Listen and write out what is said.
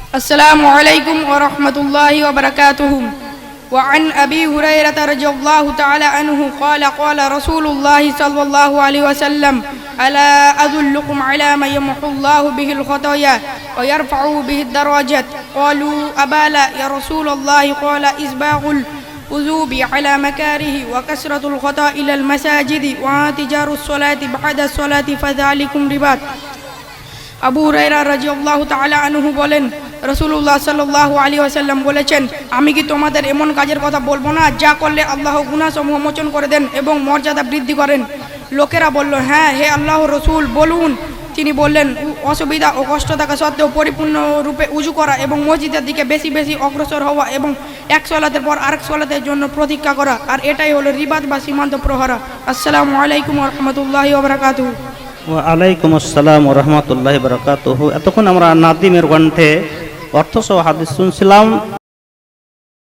السلام عليكم ورحمة الله وبركاته. وعن أبي هريرة رضي الله تعالى عنه قال قال رسول الله صلى الله عليه وسلم: ألا أدلكم على ما يمحو الله به الخطايا ويرفع به الدرجات؟ قالوا أبالا يا رسول الله. قال إسباغ الوضوء على مكاره وكسرة الخطا إلى المساجد وانتجار الصلاة بعد الصلاة فذلكم رباط. আবু হুরায়রা রাদিয়াল্লাহু তাআলা আনহু বলেন, রাসূলুল্লাহ সাল্লাল্লাহু আলাইহি ওয়াসাল্লাম বলেছেন, আমি কি তোমাদের এমন কাজের কথা বলবো না যা করলে আল্লাহ গুনাহসমূহ মোচন করে দেন এবং মর্যাদা বৃদ্ধি করেন? লোকেরা বলল, হ্যাঁ হে আল্লাহর রাসূল বলুন। তিনি বললেন, অসুবিধা ও কষ্ট থাকা সত্ত্বেও পরিপূর্ণরূপে উযু করা এবং মসজিদের দিকে বেশি বেশি অগ্রসর হওয়া এবং এক সালাতের পর আরেক সালাতের জন্য প্রতীক্ষা করা, আর এটাই হলো রিবাত বা সীমান্ত প্রহরা। আসসালামু আলাইকুম ওয়া রাহমাতুল্লাহি ওয়া বারাকাতুহু। ওয়ালাইকুম আসসালাম ওয়া রাহমাতুল্লাহি ওয়া বারাকাতুহু। এতক্ষণ আমরা নাদিমের কণ্ঠে অর্থসহ হাদিস শুনছিলাম।